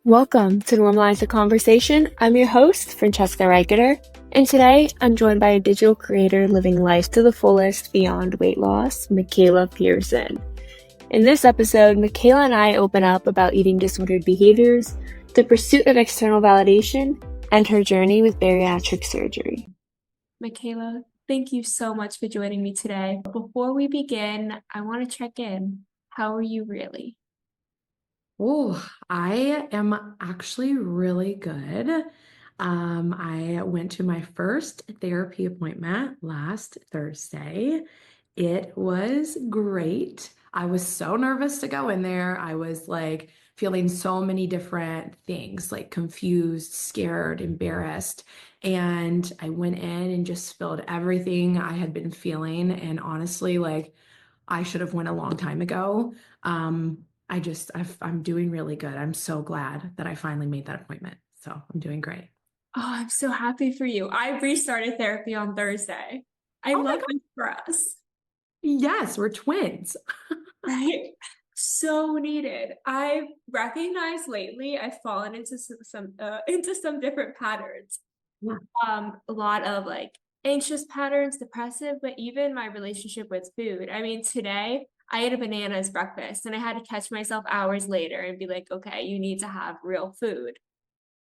Welcome to Normalize the Conversation. I'm your host, Francesca Reicheter, and today I'm joined by a digital creator living life to the fullest beyond weight loss, Michaela Pearson. In this episode, Michaela and I open up about eating disordered behaviors, the pursuit of external validation, and her journey with bariatric surgery. Michaela, thank you so much for joining me today. Before we begin, I want to check in. How are you really? Oh, I am actually really good. I went to my first therapy appointment last Thursday. It was great. I was so nervous to go in there. I was like feeling so many different things, like confused, scared, embarrassed. And I went in and just spilled everything I had been feeling. And honestly, like I should have went a long time ago. I'm doing really good. I'm so glad that I finally made that appointment. So I'm doing great. Oh, I'm so happy for you. I restarted therapy on Thursday. I Oh my love God. this for us, Yes, we're twins. right? So needed. I've recognized lately I've fallen into some different patterns. Yeah. A lot of like anxious patterns, depressive, but even my relationship with food. I mean, today I ate a banana as breakfast and I had to catch myself hours later and be like, okay, you need to have real food.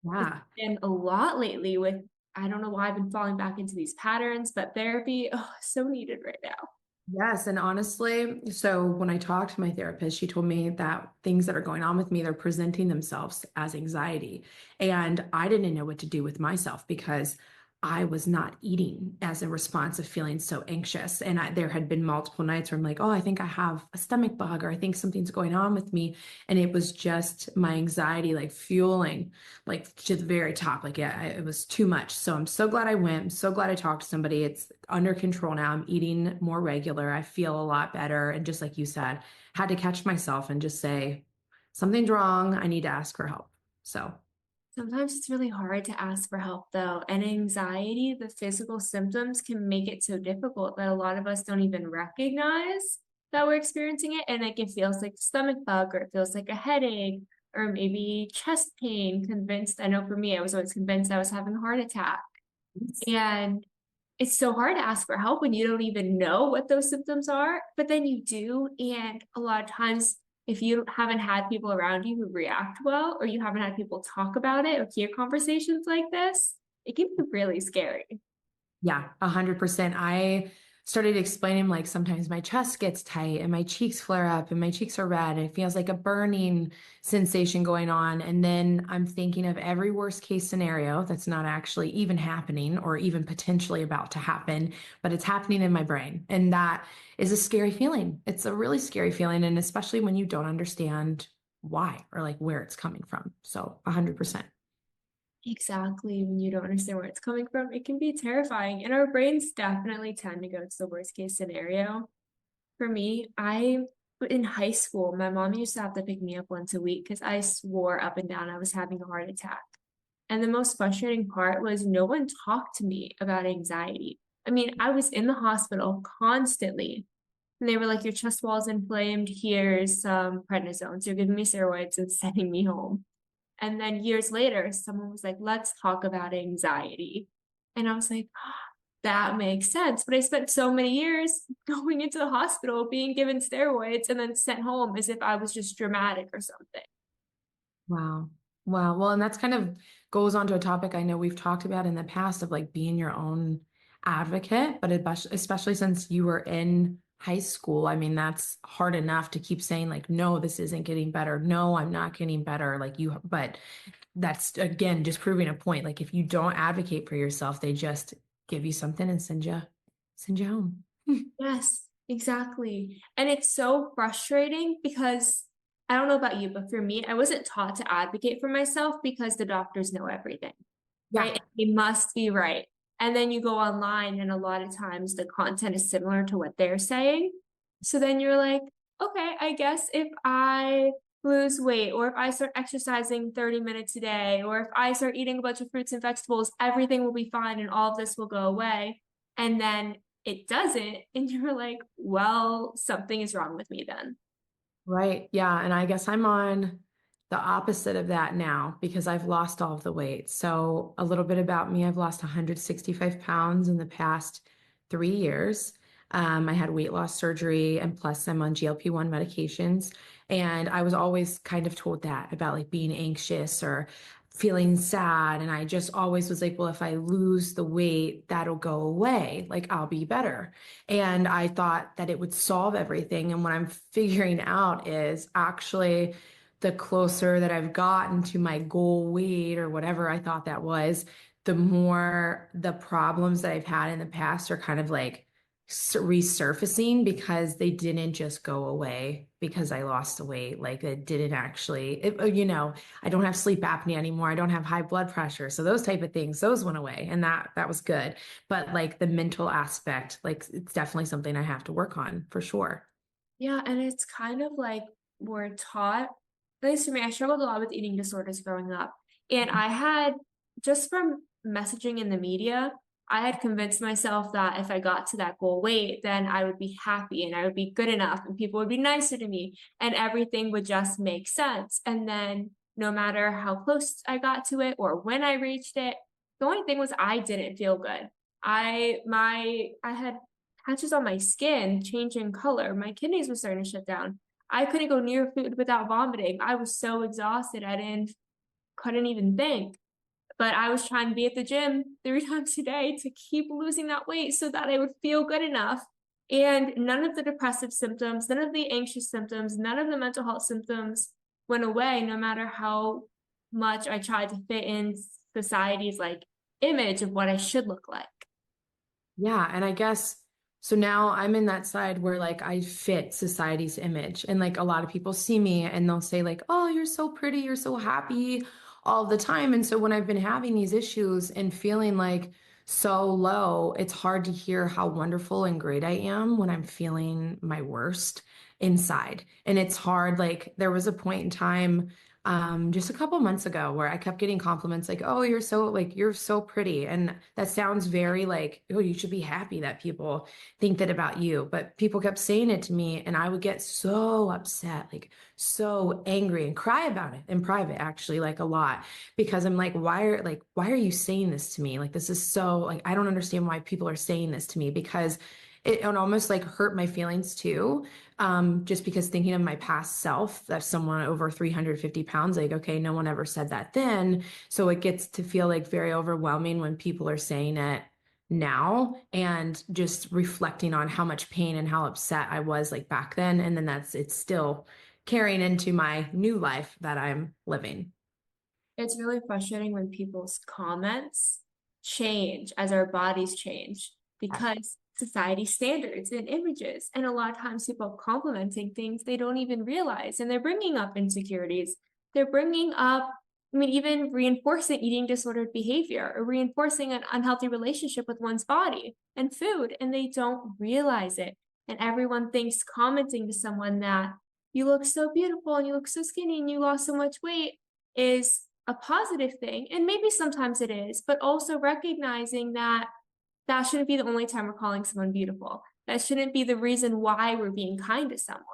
It's Yeah. been a lot lately with, I don't know why I've been falling back into these patterns, but therapy, oh, so needed right now. Yes, and honestly, so when I talked to my therapist, she told me that things that are going on with me, they're presenting themselves as anxiety. And I didn't know what to do with myself because I was not eating as a response of feeling so anxious. And there had been multiple nights where I'm like, oh, I think I have a stomach bug or I think something's going on with me. And it was just my anxiety like fueling like to the very top. Like, yeah, it was too much. So I'm so glad I went. I'm so glad I talked to somebody. It's under control now. I'm eating more regular. I feel a lot better. And just like you said, had to catch myself and just say, something's wrong. I need to ask for help. So, Sometimes it's really hard to ask for help though, and anxiety, the physical symptoms can make it so difficult that a lot of us don't even recognize that we're experiencing it. And like it feels like a stomach bug, or it feels like a headache, or maybe chest pain, convinced. I know for me, I was always convinced I was having a heart attack. And it's so hard to ask for help when you don't even know what those symptoms are, but then you do. And a lot of times, if you haven't had people around you who react well, or you haven't had people talk about it or hear conversations like this, it can be really scary. yeah, 100%. I started explaining like sometimes my chest gets tight and my cheeks flare up and my cheeks are red and it feels like a burning sensation going on. And then I'm thinking of every worst case scenario that's not actually even happening or even potentially about to happen, but it's happening in my brain. And that is a scary feeling. It's a really scary feeling. And especially when you don't understand why or like where it's coming from. So 100%. Exactly. When you don't understand where it's coming from, it can be terrifying. And our brains definitely tend to go to the worst case scenario. For me, in high school, my mom used to have to pick me up once a week because I swore up and down I was having a heart attack. And the most frustrating part was no one talked to me about anxiety. I mean, I was in the hospital constantly. And they were like, your chest wall is inflamed. Here's some prednisone. So you're giving me steroids and sending me home. And then years later, someone was like, let's talk about anxiety. And I was like, that makes sense. But I spent so many years going into the hospital, being given steroids, and then sent home as if I was just dramatic or something. Wow. Wow. Well, and that's kind of goes on to a topic I know we've talked about in the past of like being your own advocate, but especially since you were in high school, I mean, that's hard enough to keep saying like, no, this isn't getting better. No, I'm not getting better. Like you, but that's again, just proving a point. Like if you don't advocate for yourself, they just give you something and send you home. Yes, exactly. And it's so frustrating because I don't know about you, but for me, I wasn't taught to advocate for myself because the doctors know everything, right? Yeah. They must be right. And then you go online, and a lot of times the content is similar to what they're saying. So then you're like, okay, I guess if I lose weight, or if I start exercising 30 minutes a day, or if I start eating a bunch of fruits and vegetables, everything will be fine and all of this will go away. And then it doesn't. And you're like, well, something is wrong with me then. Right. Yeah. And I guess I'm on the opposite of that now because I've lost all of the weight. So, a little bit about me, I've lost 165 pounds in the past 3 years. I had weight loss surgery, and plus I'm on GLP-1 medications. And I was always kind of told that about like being anxious or feeling sad. And I just always was like, well, if I lose the weight, that'll go away. Like I'll be better. And I thought that it would solve everything. And what I'm figuring out is actually the closer that I've gotten to my goal weight or whatever I thought that was, the more the problems that I've had in the past are kind of like resurfacing because they didn't just go away because I lost the weight. Like it didn't actually, I don't have sleep apnea anymore. I don't have high blood pressure. So those type of things, those went away and that was good. But like the mental aspect, like it's definitely something I have to work on for sure. Yeah, and it's kind of like we're taught, at least for me, I struggled a lot with eating disorders growing up. And I had, just from messaging in the media, I had convinced myself that if I got to that goal weight, then I would be happy and I would be good enough and people would be nicer to me and everything would just make sense. And then no matter how close I got to it or when I reached it, the only thing was I didn't feel good. I had patches on my skin changing color. My kidneys were starting to shut down. I couldn't go near food without vomiting. I was so exhausted. Couldn't even think. But I was trying to be at the gym 3 times a day to keep losing that weight so that I would feel good enough. And none of the depressive symptoms, none of the anxious symptoms, none of the mental health symptoms went away, no matter how much I tried to fit in society's like image of what I should look like. Yeah, and I guess so now I'm in that side where like I fit society's image and like a lot of people see me and they'll say like, "Oh, you're so pretty, you're so happy all the time." And so when I've been having these issues and feeling like so low, it's hard to hear how wonderful and great I am when I'm feeling my worst inside. And it's hard like there was a point in time just a couple months ago where I kept getting compliments like, "Oh, you're so pretty." And that sounds very like, "Oh, you should be happy that people think that about you." But people kept saying it to me and I would get so upset, like so angry and cry about it in private actually like a lot because I'm like, why are you saying this to me? Like this is so like I don't understand why people are saying this to me because it almost like hurt my feelings too. Just because thinking of my past self, that's someone over 350 pounds, like, okay, no one ever said that then. So it gets to feel like very overwhelming when people are saying it now and just reflecting on how much pain and how upset I was like back then. And then it's still carrying into my new life that I'm living. It's really frustrating when people's comments change as our bodies change because society standards and images. And a lot of times people are complimenting things they don't even realize. And they're bringing up insecurities. They're bringing up, I mean, even reinforcing eating disordered behavior or reinforcing an unhealthy relationship with one's body and food. And they don't realize it. And everyone thinks commenting to someone that you look so beautiful and you look so skinny and you lost so much weight is a positive thing. And maybe sometimes it is, but also recognizing that that shouldn't be the only time we're calling someone beautiful. That shouldn't be the reason why we're being kind to someone.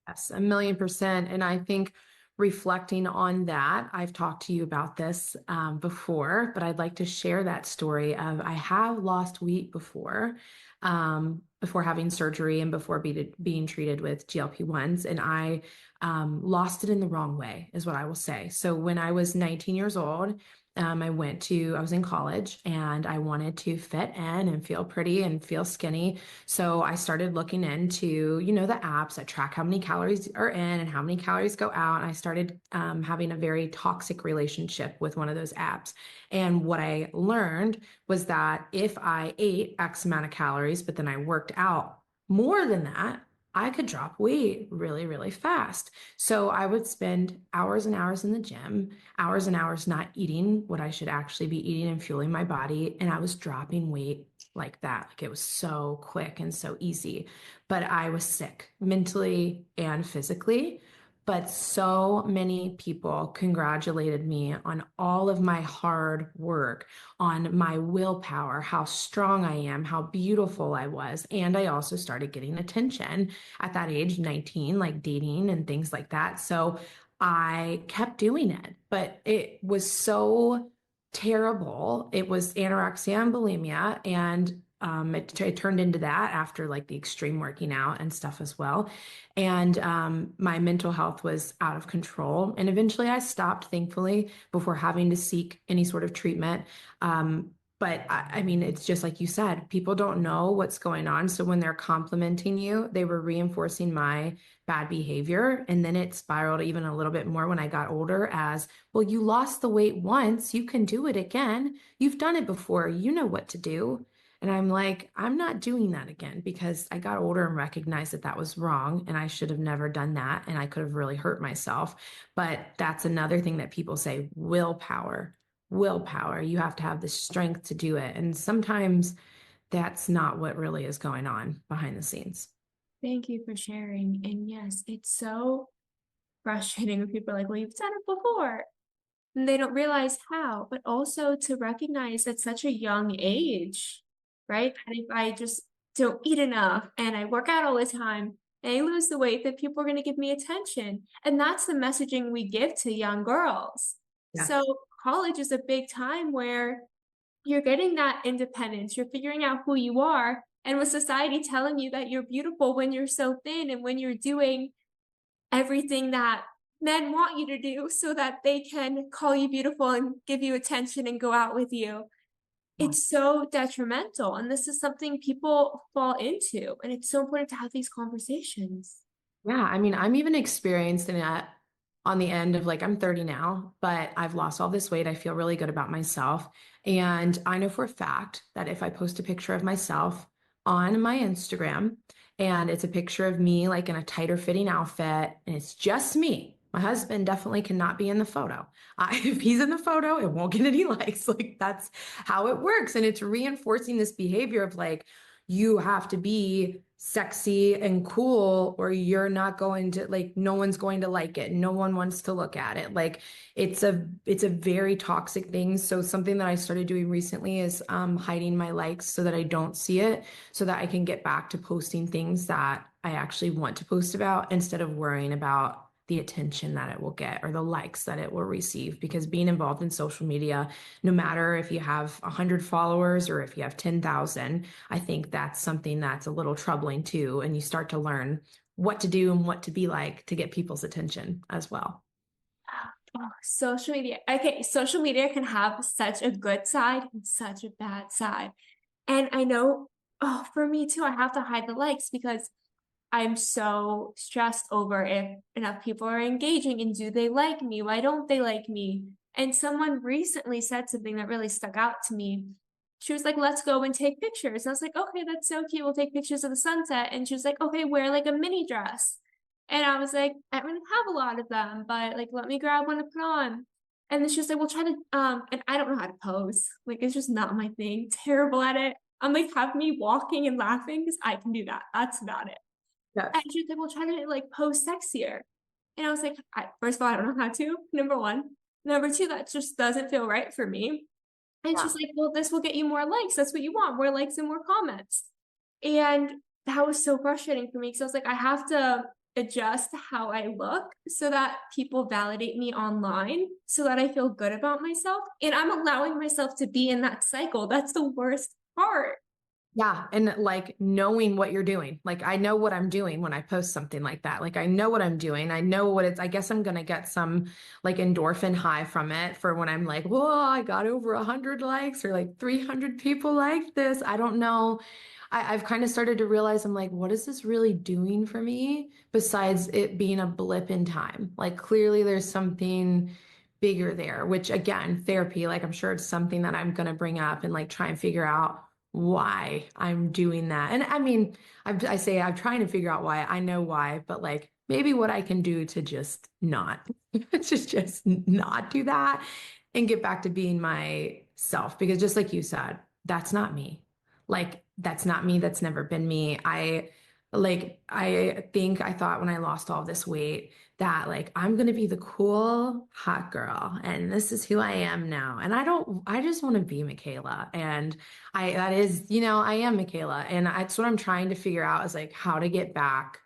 Yes, 1,000,000%. And I think reflecting on that, I've talked to you about this before, but I'd like to share that story of I have lost weight before having surgery and before being treated with GLP-1s. And I lost it in the wrong way, is what I will say. So when I was 19 years old, I was in college and I wanted to fit in and feel pretty and feel skinny. So I started looking into, the apps that track how many calories are in and how many calories go out. And I started having a very toxic relationship with one of those apps. And what I learned was that if I ate X amount of calories, but then I worked out more than that, I could drop weight really, really fast. So I would spend hours and hours in the gym, hours and hours not eating what I should actually be eating and fueling my body. And I was dropping weight like that. Like it was so quick and so easy. But I was sick mentally and physically. But so many people congratulated me on all of my hard work, on my willpower, how strong I am, how beautiful I was. And I also started getting attention at that age, 19, like dating and things like that. So I kept doing it, but it was so terrible. It was anorexia and bulimia, and it turned into that after like the extreme working out and stuff as well. And my mental health was out of control. And eventually I stopped, thankfully, before having to seek any sort of treatment. But I mean, it's just like you said, people don't know what's going on. So when they're complimenting you, they were reinforcing my bad behavior. And then it spiraled even a little bit more when I got older as, well, you lost the weight once, you can do it again. You've done it before, you know what to do. And I'm like, I'm not doing that again because I got older and recognized that that was wrong and I should have never done that. And I could have really hurt myself. But that's another thing that people say, willpower, willpower. You have to have the strength to do it. And sometimes that's not what really is going on behind the scenes. Thank you for sharing. And yes, it's so frustrating when people are like, well, you've done it before. And they don't realize how, but also to recognize at such a young age, right? And if I just don't eat enough and I work out all the time and I lose the weight, that people are going to give me attention. And that's the messaging we give to young girls. So Yes. college is a big time where you're getting that independence, you're figuring out who you are. And with society telling you that you're beautiful when you're so thin and when you're doing everything that men want you to do so that they can call you beautiful and give you attention and go out with you. It's so detrimental. And this is something people fall into. And it's so important to have these conversations. Yeah, I mean, I'm even experienced in that on the end of like, I'm 30 now, but I've lost all this weight. I feel really good about myself. And I know for a fact that if I post a picture of myself on my Instagram and it's a picture of me like in a tighter fitting outfit and it's just me, my husband definitely cannot be in the photo. If he's in the photo, it won't get any likes. Like that's how it works. And it's reinforcing this behavior of like, you have to be sexy and cool or you're not going to like no one's going to like it, no one wants to look at it. Like it's a very toxic thing. So something that I started doing recently is hiding my likes so that I don't see it, so that I can get back to posting things that I actually want to post about instead of worrying about the attention that it will get or the likes that it will receive. Because being involved in social media, no matter if you have 100 followers or if you have 10,000, I think that's something that's a little troubling too. And you start to learn what to do and what to be like to get people's attention as well. Oh, social media. Okay, social media can have such a good side and such a bad side. And I know, oh, for me too, I have to hide the likes because I'm so stressed over if enough people are engaging and do they like me? Why don't they like me? And someone recently said something that really stuck out to me. She was like, let's go and take pictures. And I was like, okay, that's so cute. We'll take pictures of the sunset. And she was like, okay, wear like a mini dress. And I was like, I don't really have a lot of them, but like, let me grab one to put on. And then she was like, we'll try to, and I don't know how to pose. Like, it's just not my thing. Terrible at it. I'm like, have me walking and laughing because I can do that. That's about it. And Yes. she's like, well, try to like pose sexier. And I was like, first of all, I don't know how to, number one. Number two, that just doesn't feel right for me. And Yeah. she's like, well, this will get you more likes. That's what you want, more likes and more comments. And that was so frustrating for me because I was like, I have to adjust how I look so that people validate me online so that I feel good about myself. And I'm allowing myself to be in that cycle. That's the worst part. Yeah. And like knowing what you're doing. Like I know what I'm doing when I post something like that. Like I know what I'm doing. I know what it's, I guess I'm gonna get some like endorphin high from it for when I'm like, whoa, I got over 100 likes or like 300 people like this. I don't know. I've kind of started to realize I'm like, what is this really doing for me besides it being a blip in time? Like clearly there's something bigger there, which again, therapy, like I'm sure it's something that I'm gonna bring up and like try and figure out why I'm doing that. And I mean, I say I'm trying to figure out why. I know why, but like maybe what I can do to just not, just not do that and get back to being myself. Because just like you said, that's not me. Like that's not me. That's never been me. I think I thought when I lost all this weight that like I'm gonna be the cool hot girl and this is who I am now. And I just want to be Michaela. And that is, I am Michaela. And that's what I'm trying to figure out is like how to get back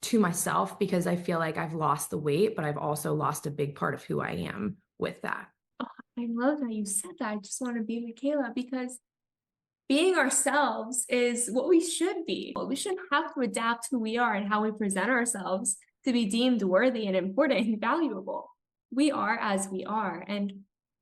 to myself because I feel like I've lost the weight, but I've also lost a big part of who I am with that. Oh, I love that you said that. I just want to be Michaela because being ourselves is what we should be. We shouldn't have to adapt who we are and how we present ourselves to be deemed worthy and important and valuable. We are as we are. And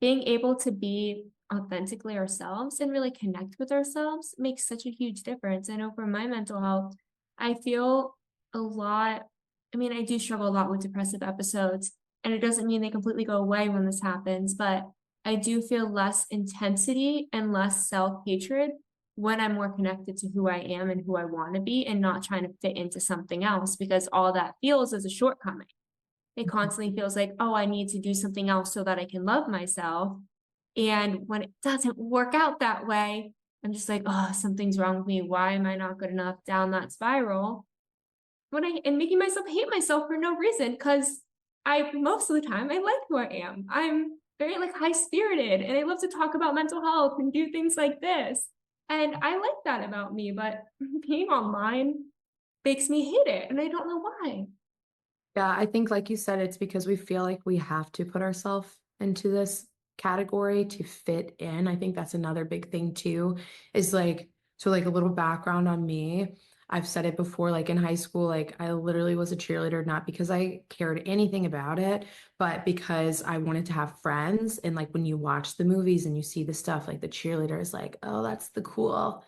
being able to be authentically ourselves and really connect with ourselves makes such a huge difference. I know for my mental health, I feel a lot. I mean, I do struggle a lot with depressive episodes, and it doesn't mean they completely go away when this happens, but I do feel less intensity and less self-hatred when I'm more connected to who I am and who I want to be and not trying to fit into something else because all that feels is a shortcoming. It constantly feels like, oh, I need to do something else so that I can love myself. And when it doesn't work out that way, I'm just like, oh, something's wrong with me. Why am I not good enough down that spiral? And making myself hate myself for no reason because I most of the time I like who I am. I'm very like high spirited and I love to talk about mental health and do things like this. And I like that about me, but being online makes me hate it and I don't know why. Yeah, I think like you said, it's because we feel like we have to put ourselves into this category to fit in. I think that's another big thing too, is like, so like a little background on me. I've said it before, like in high school, like I literally was a cheerleader, not because I cared anything about it, but because I wanted to have friends. And like when you watch the movies and you see the stuff, like the cheerleader is like, oh, that's the cool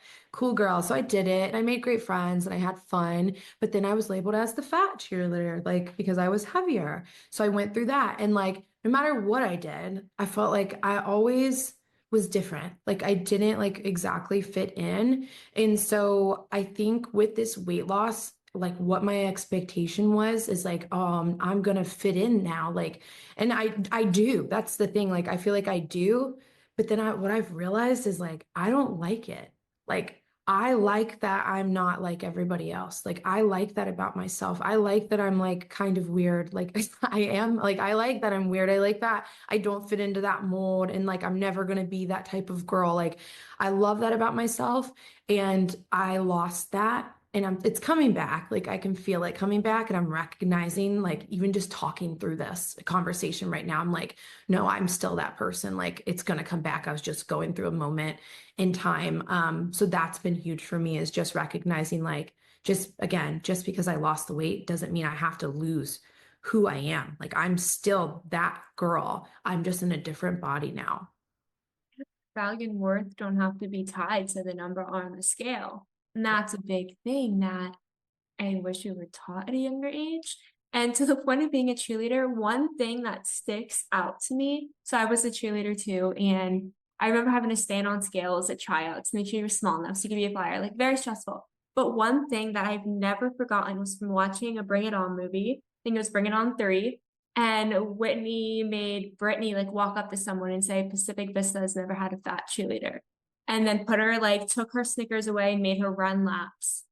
girl. So I did it and I made great friends and I had fun. But then I was labeled as the fat cheerleader, like because I was heavier. So I went through that. And like, no matter what I did, I felt like I always was different. Like I didn't like exactly fit in. And so I think with this weight loss, like what my expectation was is like, I'm gonna fit in now. Like, and I do. That's the thing. Like I feel like I do. But then what I've realized is like I don't like it. Like I like that I'm not like everybody else. Like I like that about myself. I like that I'm like kind of weird. Like I am like I like that I'm weird. I like that I don't fit into that mold and like I'm never going to be that type of girl. Like I love that about myself and I lost that and it's coming back. Like I can feel it coming back and I'm recognizing like even just talking through this conversation right now. I'm like, no, I'm still that person. Like it's going to come back. I was just going through a moment in time. So that's been huge for me is just recognizing like, just again, just because I lost the weight doesn't mean I have to lose who I am. Like I'm still that girl. I'm just in a different body now. Value and worth don't have to be tied to the number on the scale. And that's a big thing that I wish we were taught at a younger age. And to the point of being a cheerleader, one thing that sticks out to me, so I was a cheerleader too, and I remember having to stand on scales at tryouts to make sure you were small enough so you could be a flyer, like very stressful. But one thing that I've never forgotten was from watching a Bring It On movie. I think it was Bring It On 3. And Whitney made Brittany like walk up to someone and say, Pacific Vista has never had a fat cheerleader. And then put her like took her Snickers away and made her run laps.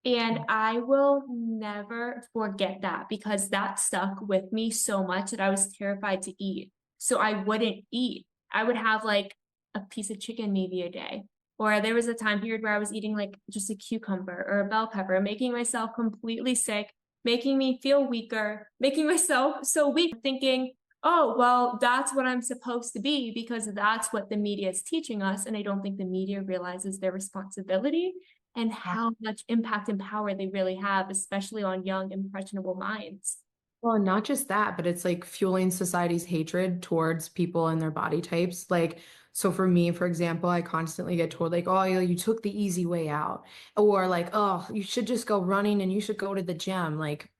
And I will never forget that because that stuck with me so much that I was terrified to eat. So I wouldn't eat. I would have like a piece of chicken maybe a day. Or there was a time period where I was eating like just a cucumber or a bell pepper, making myself completely sick, making me feel weaker, making myself so weak, thinking, oh, well, that's what I'm supposed to be because that's what the media is teaching us. And I don't think the media realizes their responsibility and how much impact and power they really have, especially on young, impressionable minds. Well, not just that, but it's like fueling society's hatred towards people and their body types. Like, so for me, for example, I constantly get told, like, oh, you took the easy way out. Or like, oh, you should just go running and you should go to the gym. Like,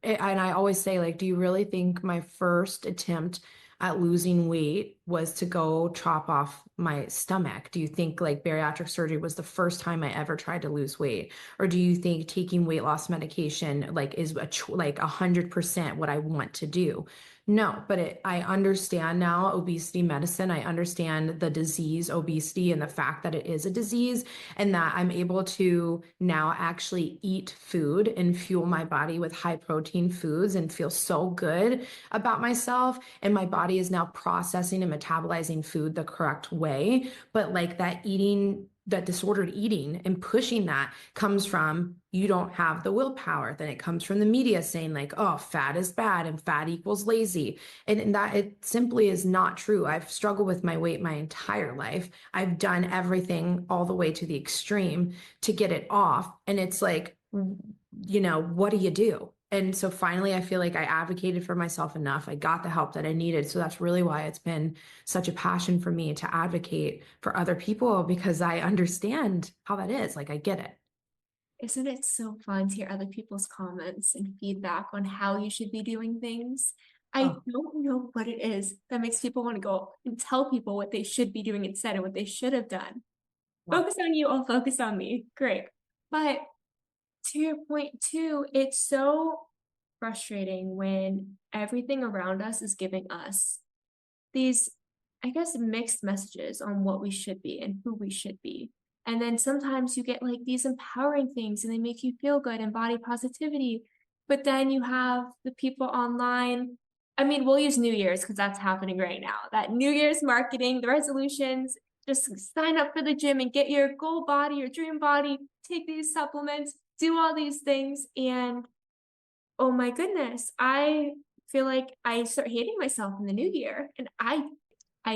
and I always say, like, do you really think my first attempt at losing weight was to go chop off my stomach? Do you think like bariatric surgery was the first time I ever tried to lose weight? Or do you think taking weight loss medication like is like 100% what I want to do? No, but I understand now obesity medicine. I understand the disease obesity and the fact that it is a disease and that I'm able to now actually eat food and fuel my body with high protein foods and feel so good about myself. And my body is now processing and metabolizing food the correct way. But like that eating that disordered eating and pushing that comes from you don't have the willpower. Then it comes from the media saying like, oh, fat is bad and fat equals lazy. And that it simply is not true. I've struggled with my weight my entire life. I've done everything all the way to the extreme to get it off. And it's like, what do you do? And so finally, I feel like I advocated for myself enough. I got the help that I needed. So that's really why it's been such a passion for me to advocate for other people because I understand how that is. Like, I get it. Isn't it so fun to hear other people's comments and feedback on how you should be doing things? I Oh, don't know what it is that makes people want to go and tell people what they should be doing instead of what they should have done. wow. Focus on you, I'll focus on me. Great. But to your point too, it's so frustrating when everything around us is giving us these, I guess, mixed messages on what we should be and who we should be. And then sometimes you get like these empowering things and they make you feel good and body positivity. But then you have the people online. I mean, we'll use New Year's because that's happening right now. That New Year's marketing, the resolutions, just sign up for the gym and get your goal body, your dream body, take these supplements, do all these things. And oh my goodness, I feel like I start hating myself in the new year. And I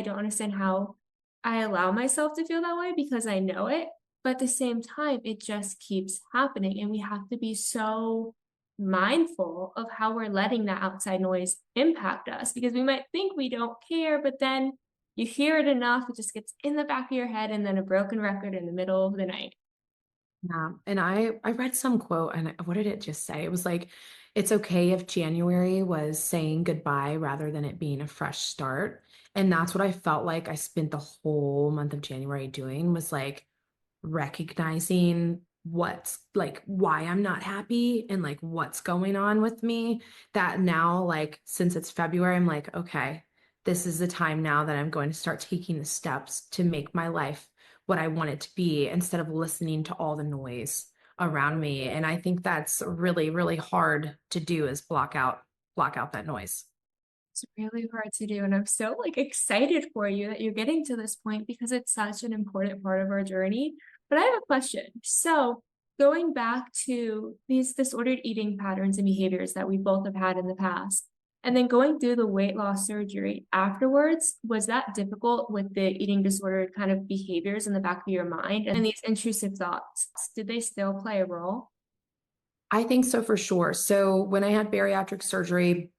don't understand how I allow myself to feel that way because I know it. But at the same time, it just keeps happening. And we have to be so mindful of how we're letting that outside noise impact us because we might think we don't care, but then you hear it enough, it just gets in the back of your head and then a broken record in the middle of the night. Yeah. And I read some quote and what did it just say? It was like, it's okay if January was saying goodbye rather than it being a fresh start. And that's what I felt like I spent the whole month of January doing was like recognizing what's like why I'm not happy and like what's going on with me. That now, like, since it's February, I'm like, okay, this is the time now that I'm going to start taking the steps to make my life what I want it to be instead of listening to all the noise around me. And I think that's really, really hard to do is block out that noise. It's really hard to do. And I'm so like excited for you that you're getting to this point because it's such an important part of our journey. But I have a question. So going back to these disordered eating patterns and behaviors that we both have had in the past, and then going through the weight loss surgery afterwards, was that difficult with the eating disorder kind of behaviors in the back of your mind and these intrusive thoughts? Did they still play a role? I think so for sure. So when I had bariatric surgery,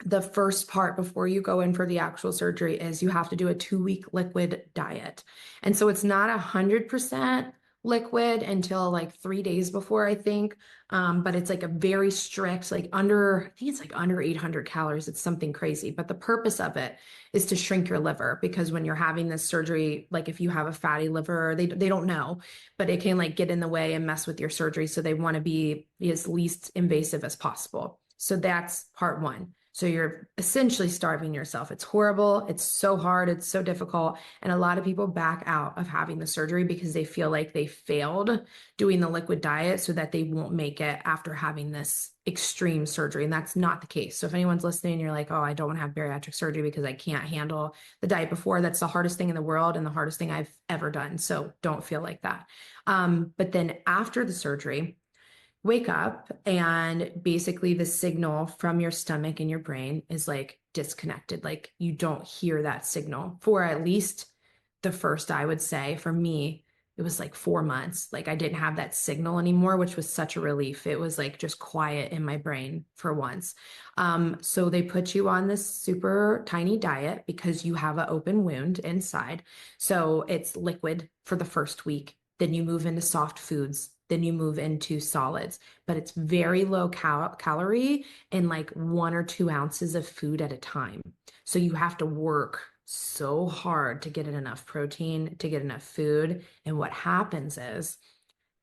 the first part before you go in for the actual surgery is you have to do a 2 week liquid diet. And so it's not 100% liquid until like 3 days before, I think. But it's like a very strict, like under, I think it's like under 800 calories. It's something crazy. But the purpose of it is to shrink your liver because when you're having this surgery, like if you have a fatty liver, they don't know, but it can like get in the way and mess with your surgery. So they want to be as least invasive as possible. So that's part one. So you're essentially starving yourself. It's horrible. It's so hard. It's so difficult. And a lot of people back out of having the surgery because they feel like they failed doing the liquid diet so that they won't make it after having this extreme surgery. And that's not the case. So if anyone's listening, you're like, oh, I don't want to have bariatric surgery because I can't handle the diet before. That's the hardest thing in the world and the hardest thing I've ever done. So don't feel like that. But then after the surgery, wake up and basically the signal from your stomach and your brain is like disconnected. Like you don't hear that signal for at least the first, I would say for me, it was like 4 months. Like I didn't have that signal anymore, which was such a relief. It was like just quiet in my brain for once. So they put you on this super tiny diet because you have an open wound inside. So it's liquid for the first week. Then you move into soft foods. Then you move into solids, but it's very low calorie and like 1 or 2 ounces of food at a time. So you have to work so hard to get enough protein, to get enough food. And what happens is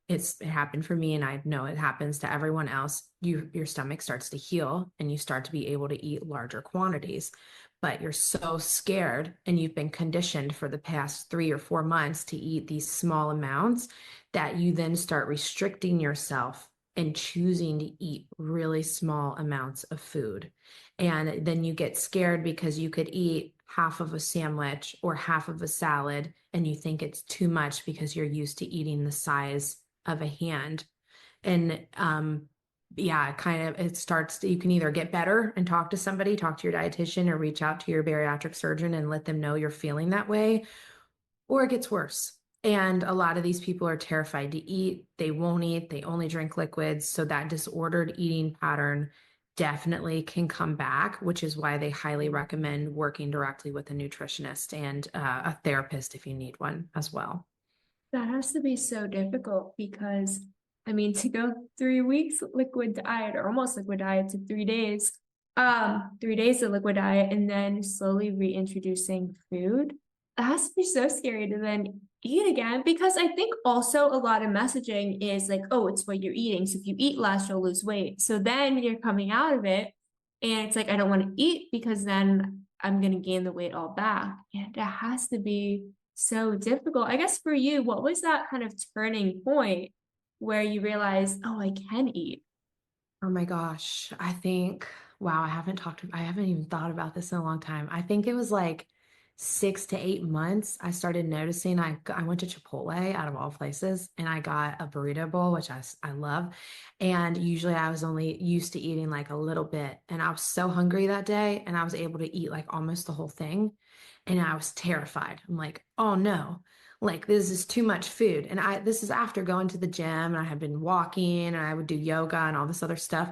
it happened for me and I know it happens to everyone else. Your stomach starts to heal and you start to be able to eat larger quantities. But you're so scared and you've been conditioned for the past 3 or 4 months to eat these small amounts that you then start restricting yourself and choosing to eat really small amounts of food. And then you get scared because you could eat half of a sandwich or half of a salad and you think it's too much because you're used to eating the size of a hand. And yeah, kind of it starts to, you can either get better and talk to somebody, talk to your dietitian, or reach out to your bariatric surgeon and let them know you're feeling that way, or it gets worse. And a lot of these people are terrified to eat. They won't eat. They only drink liquids. So that disordered eating pattern definitely can come back, which is why they highly recommend working directly with a nutritionist and a therapist if you need one as well. That has to be so difficult because, I mean, to go 3 weeks liquid diet or almost liquid diet to 3 days, 3 days of liquid diet and then slowly reintroducing food, that has to be so scary to then eat again. Because I think also a lot of messaging is like, oh, it's what you're eating. So if you eat less, you'll lose weight. So then you're coming out of it and it's like, I don't want to eat because then I'm going to gain the weight all back. And it has to be so difficult. I guess for you, what was that kind of turning point where you realized, oh, I can eat? Oh my gosh. Wow, I haven't even thought about this in a long time. I think it was like 6 to 8 months. I started noticing I went to Chipotle out of all places and I got a burrito bowl, which I love. And usually I was only used to eating like a little bit. And I was so hungry that day and I was able to eat like almost the whole thing. And I was terrified. I'm like, oh no, like this is too much food. And this is after going to the gym and I had been walking and I would do yoga and all this other stuff.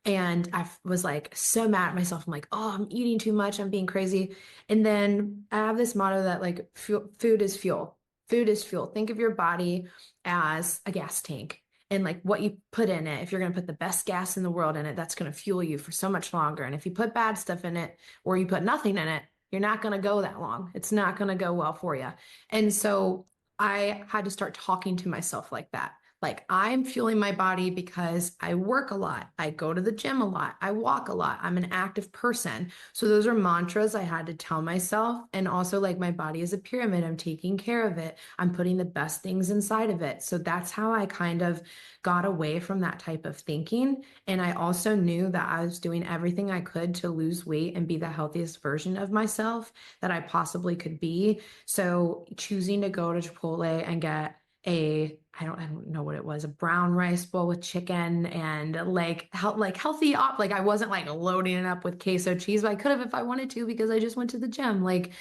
And was like so mad at myself. I'm like, oh, I'm eating too much. I'm being crazy. And then I have this motto that like food is fuel. Food is fuel. Think of your body as a gas tank and like what you put in it. If you're going to put the best gas in the world in it, that's going to fuel you for so much longer. And if you put bad stuff in it or you put nothing in it, you're not going to go that long. It's not going to go well for you. And so I had to start talking to myself like that. Like I'm fueling my body because I work a lot. I go to the gym a lot. I walk a lot. I'm an active person. So those are mantras I had to tell myself. And also like my body is a pyramid. I'm taking care of it. I'm putting the best things inside of it. So that's how I kind of got away from that type of thinking. And I also knew that I was doing everything I could to lose weight and be the healthiest version of myself that I possibly could be. So choosing to go to Chipotle and get I don't know what it was, a brown rice bowl with chicken and like healthy like I wasn't like loading it up with queso cheese, but I could have if I wanted to because I just went to the gym. Like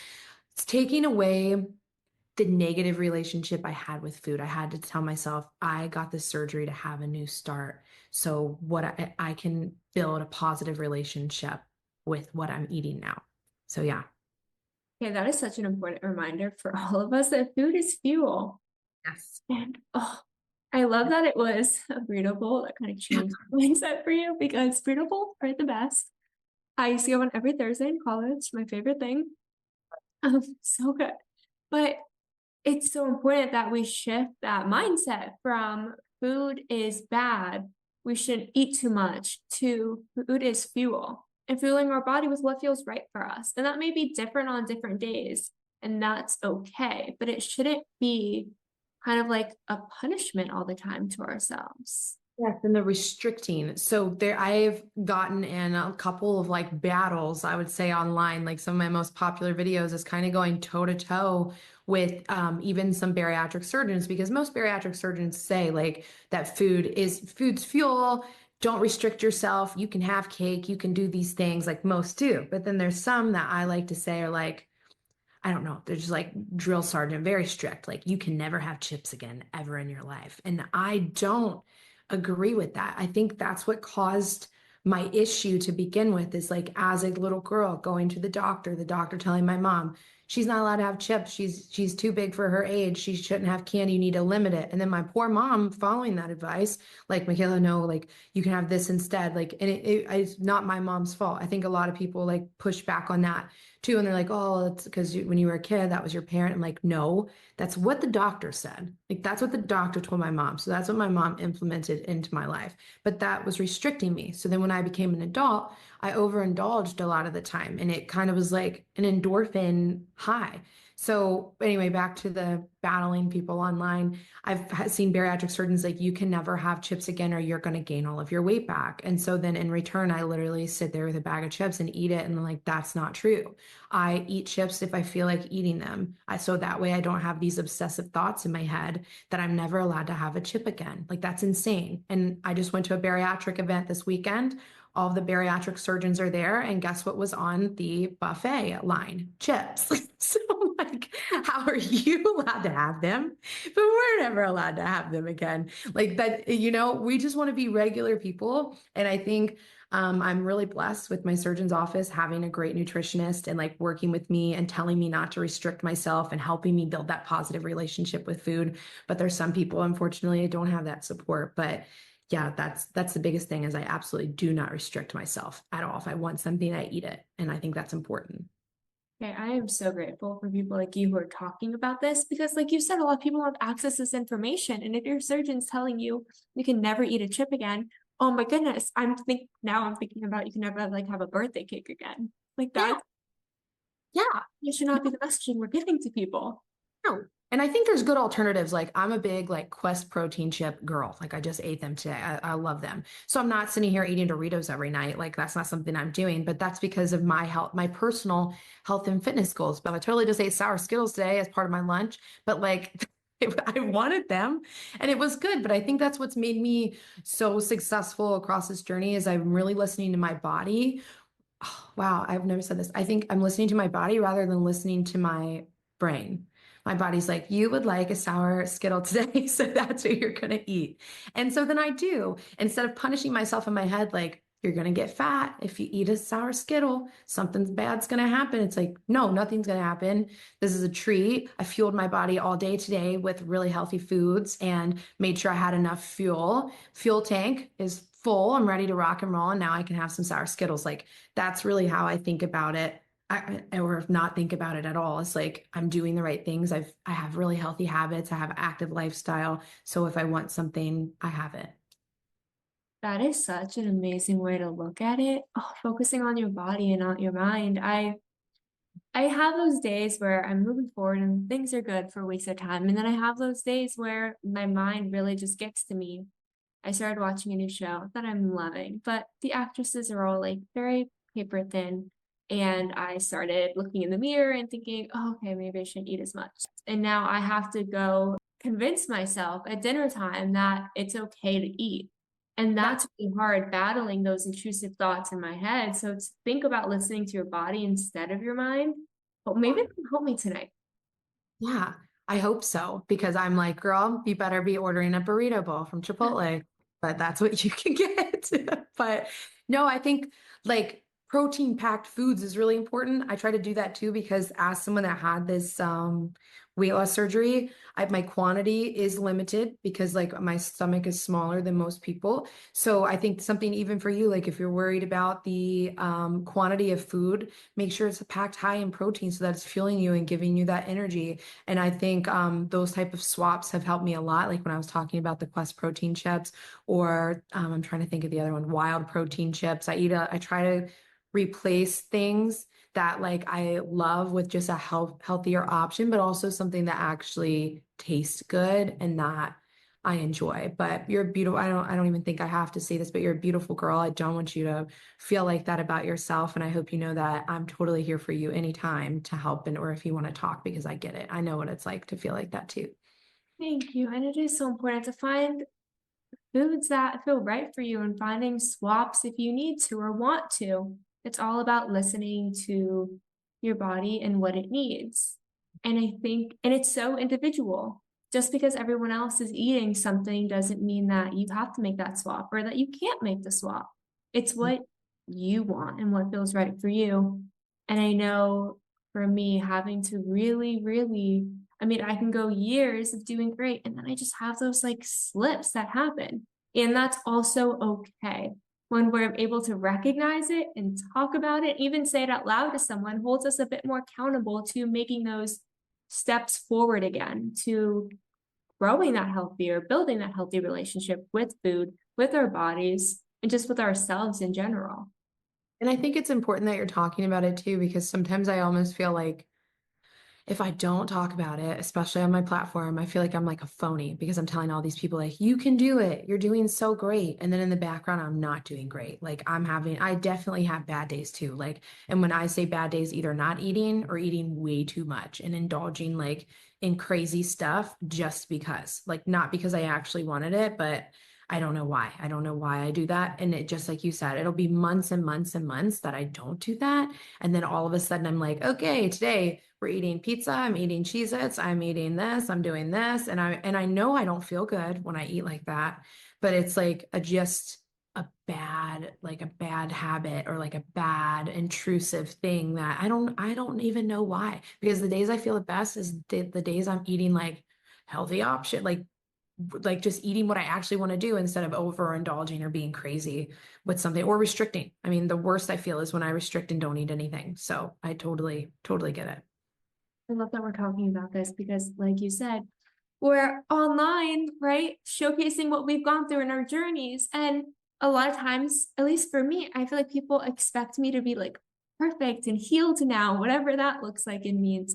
it's taking away the negative relationship I had with food. I had to tell myself I got this surgery to have a new start. So I can build a positive relationship with what I'm eating now. So yeah. Okay, that is such an important reminder for all of us that food is fuel. Yes. And oh, I love that it was a burrito bowl that kind of changed the mindset for you because burrito bowls are the best. I used to go one every Thursday in college, my favorite thing. So good. But it's so important that we shift that mindset from food is bad, we shouldn't eat too much, to food is fuel and fueling our body with what feels right for us. And that may be different on different days, and that's okay, but it shouldn't be kind of like a punishment all the time to ourselves. Yes, and the restricting. So there, I've gotten in a couple of like battles, I would say online, like some of my most popular videos is kind of going toe to toe with even some bariatric surgeons, because most bariatric surgeons say like that food's fuel. Don't restrict yourself. You can have cake. You can do these things like most do. But then there's some that I like to say are like, I don't know. They're just like drill sergeant, very strict. Like you can never have chips again ever in your life. And I don't agree with that. I think that's what caused my issue to begin with is like as a little girl going to the doctor telling my mom, she's not allowed to have chips. She's too big for her age. She shouldn't have candy. You need to limit it. And then my poor mom following that advice, like Michaela, no, like you can have this instead. Like, and it's not my mom's fault. I think a lot of people like push back on that too. And they're like, oh, it's because when you were a kid, that was your parent. I'm like, no, that's what the doctor said. Like, that's what the doctor told my mom. So that's what my mom implemented into my life. But that was restricting me. So then when I became an adult, I overindulged a lot of the time. And it kind of was like an endorphin high. So anyway, back to the battling people online. Seen bariatric surgeons like you can never have chips again or you're going to gain all of your weight back. And so then in return, I literally sit there with a bag of chips and eat it. And I'm like, that's not true. I eat chips if I feel like eating them. So that way I don't have these obsessive thoughts in my head that I'm never allowed to have a chip again. Like that's insane. And I just went to a bariatric event this weekend. All of the bariatric surgeons are there, and guess what was on the buffet line? Chips. So, like, how are you allowed to have them? But we're never allowed to have them again. Like that, we just want to be regular people. And I think I'm really blessed with my surgeon's office having a great nutritionist and like working with me and telling me not to restrict myself and helping me build that positive relationship with food. But there's some people, unfortunately, don't have that support. But yeah, that's the biggest thing is I absolutely do not restrict myself at all. If I want something, I eat it. And I think that's important. Okay, I am so grateful for people like you who are talking about this because, like you said, a lot of people have access to this information. And if your surgeon's telling you you can never eat a chip again, oh my goodness, I'm thinking about you can never like have a birthday cake again. Like Yeah, that, yeah. it should not be the messaging we're giving to people. No. And I think there's good alternatives. Like I'm a big like Quest protein chip girl. Like I just ate them today. I love them. So I'm not sitting here eating Doritos every night. Like that's not something I'm doing, but that's because of my health, my personal health and fitness goals. But I totally just ate sour Skittles today as part of my lunch. But like I wanted them and it was good. But I think that's what's made me so successful across this journey is I'm really listening to my body. Oh, wow, I've never said this. I think I'm listening to my body rather than listening to my brain. My body's like, you would like a sour Skittle today, so that's what you're gonna eat. And so then I do. Instead of punishing myself in my head, like, you're gonna get fat if you eat a sour Skittle, something bad's gonna happen. It's like, no, nothing's gonna happen. This is a treat. I fueled my body all day today with really healthy foods and made sure I had enough fuel. Fuel tank is full. I'm ready to rock and roll, and now I can have some sour Skittles. Like, that's really how I think about it. Or if not think about it at all. It's like I'm doing the right things. I have really healthy habits. I have active lifestyle. So if I want something, I have it. That is such an amazing way to look at it. Oh, focusing on your body and not your mind. I have those days where I'm moving forward and things are good for weeks at a time. And then I have those days where my mind really just gets to me. I started watching a new show that I'm loving, but the actresses are all like very paper thin. And I started looking in the mirror and thinking, oh, okay, maybe I shouldn't eat as much. And now I have to go convince myself at dinner time that it's okay to eat. And Yeah. that's really hard battling those intrusive thoughts in my head. So to think about listening to your body instead of your mind, but maybe it can help me tonight. Yeah, I hope so because I'm like, girl, you better be ordering a burrito bowl from Chipotle, but that's what you can get. But no, I think like protein packed foods is really important. I try to do that too because as someone that had this weight loss surgery, my quantity is limited because like my stomach is smaller than most people. So I think something even for you, like if you're worried about the quantity of food, make sure it's packed high in protein so that it's fueling you and giving you that energy. And I think those type of swaps have helped me a lot. Like when I was talking about the Quest protein chips, or I'm trying to think of the other one, wild protein chips. I try to replace things that like I love with just a healthier option, but also something that actually tastes good and that I enjoy. But you're beautiful. I don't even think I have to say this, but you're a beautiful girl. I don't want you to feel like that about yourself. And I hope you know that I'm totally here for you anytime to help and or if you want to talk because I get it. I know what it's like to feel like that too. Thank you. And it is so important to find foods that feel right for you and finding swaps if you need to or want to. It's all about listening to your body and what it needs. And I think, and it's so individual. Just because everyone else is eating something doesn't mean that you have to make that swap or that you can't make the swap. It's what you want and what feels right for you. And I know for me, having to really, really I mean, I can go years of doing great, and then I just have those like slips that happen. And that's also okay. When we're able to recognize it and talk about it, even say it out loud to someone, holds us a bit more accountable to making those steps forward again, to growing that healthier, building that healthy relationship with food, with our bodies, and just with ourselves in general. And I think it's important that you're talking about it too, because sometimes I almost feel like if I don't talk about it, especially on my platform, I feel like I'm like a phony because I'm telling all these people like, you can do it. You're doing so great. And then in the background, I'm not doing great. Like I definitely have bad days too. Like, and when I say bad days, either not eating or eating way too much and indulging like in crazy stuff just because, like, not because I actually wanted it, but I don't know why. I don't know why I do that. And it just like you said, it'll be months and months and months that I don't do that. And then all of a sudden I'm like, okay, today we're eating pizza, I'm eating Cheez-Its, I'm eating this, I'm doing this. And I know I don't feel good when I eat like that, but it's like just a bad habit or like a bad intrusive thing that I don't even know why. Because the days I feel the best is the days I'm eating like healthy option, like just eating what I actually want to do instead of overindulging or being crazy with something or restricting. I mean, the worst I feel is when I restrict and don't eat anything. So I totally, totally get it. I love that we're talking about this because, like you said, we're online, right? Showcasing what we've gone through in our journeys. And a lot of times, at least for me, I feel like people expect me to be like perfect and healed now, whatever that looks like and means.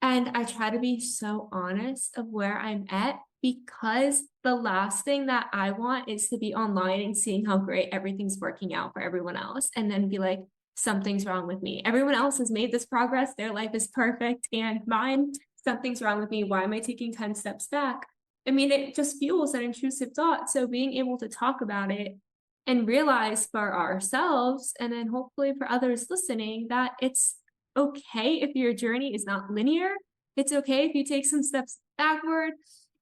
And I try to be so honest of where I'm at because the last thing that I want is to be online and seeing how great everything's working out for everyone else and then be like, something's wrong with me. Everyone else has made this progress, their life is perfect, and mine, something's wrong with me. Why am I taking 10 steps back? I mean, it just fuels that intrusive thought. So being able to talk about it and realize for ourselves and then hopefully for others listening that it's okay if your journey is not linear. It's okay if you take some steps backward,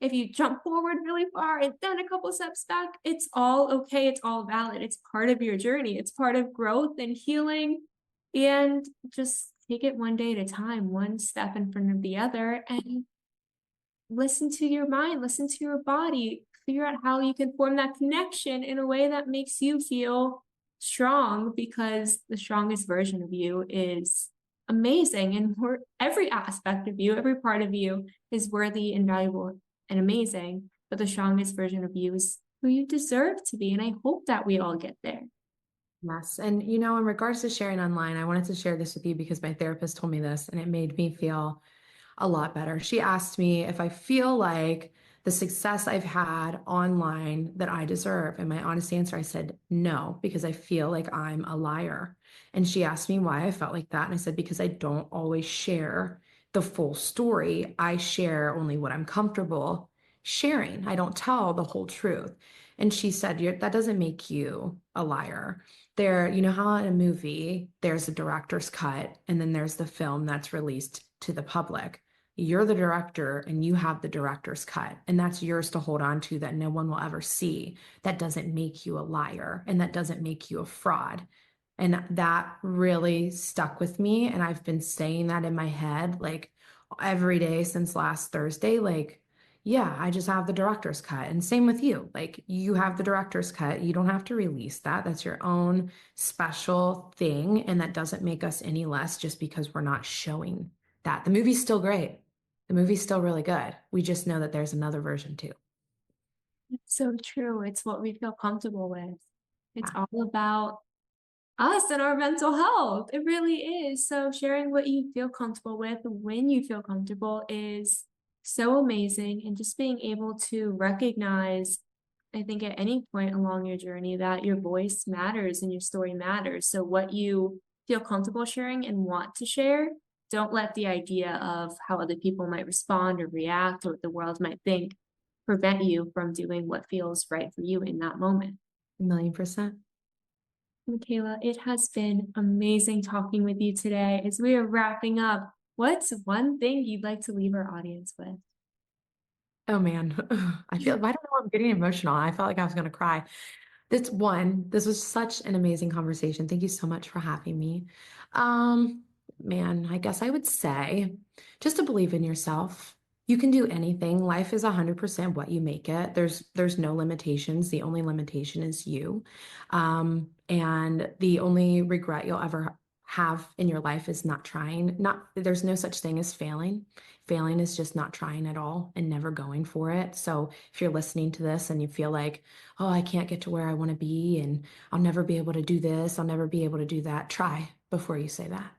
if you jump forward really far and then a couple steps back. It's all okay. It's all valid. It's part of your journey. It's part of growth and healing. And just take it one day at a time, one step in front of the other, and listen to your mind, listen to your body, figure out how you can form that connection in a way that makes you feel strong because the strongest version of you is amazing and every aspect of you, every part of you is worthy and valuable and amazing, but the strongest version of you is who you deserve to be. And I hope that we all get there. Yes. And, in regards to sharing online, I wanted to share this with you because my therapist told me this and it made me feel a lot better. She asked me if I feel like the success I've had online that I deserve. And my honest answer, I said no, because I feel like I'm a liar. And she asked me why I felt like that. And I said, because I don't always share the full story. I share only what I'm comfortable sharing. I don't tell the whole truth. And she said, that doesn't make you a liar. You know how in a movie, there's a director's cut and then there's the film that's released to the public. You're the director and you have the director's cut, and that's yours to hold on to that no one will ever see. That doesn't make you a liar and that doesn't make you a fraud. And that really stuck with me. And I've been saying that in my head like every day since last Thursday. Like, yeah, I just have the director's cut. And same with you. Like, you have the director's cut. You don't have to release that. That's your own special thing. And that doesn't make us any less just because we're not showing that. The movie's still great. The movie's still really good. We just know that there's another version too. It's so true. It's what we feel comfortable with. It's Yeah. all about us and our mental health. It really is. So sharing what you feel comfortable with when you feel comfortable is so amazing. And just being able to recognize, I think at any point along your journey that your voice matters and your story matters. So what you feel comfortable sharing and want to share, don't let the idea of how other people might respond or react or what the world might think prevent you from doing what feels right for you in that moment. 1,000,000%. Michaela, it has been amazing talking with you today. As we are wrapping up, what's one thing you'd like to leave our audience with? Oh man. I don't know, I'm getting emotional. I felt like I was going to cry. This was such an amazing conversation. Thank you so much for having me. Um, Man, I guess I would say just to believe in yourself. You can do anything. Life is 100% what you make it. There's no limitations. The only limitation is you. And the only regret you'll ever have in your life is not trying. There's no such thing as failing. Failing is just not trying at all and never going for it. So if you're listening to this and you feel like, oh, I can't get to where I want to be and I'll never be able to do this, I'll never be able to do that, try before you say that.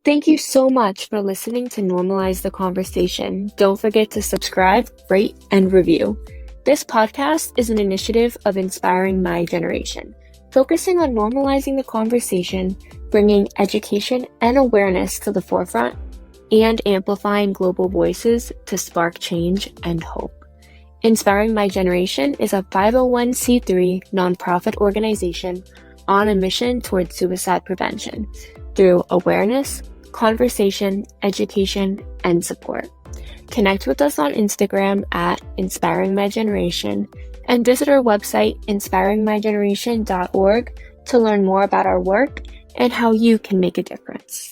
Thank you so much for listening to Normalize the Conversation. Don't forget to subscribe, rate, and review. This podcast is an initiative of Inspiring My Generation, focusing on normalizing the conversation, bringing education and awareness to the forefront, and amplifying global voices to spark change and hope. Inspiring My Generation is a 501c3 nonprofit organization on a mission towards suicide prevention through awareness, conversation, education, and support. Connect with us on Instagram at Inspiring My Generation and visit our website inspiringmygeneration.org to learn more about our work and how you can make a difference.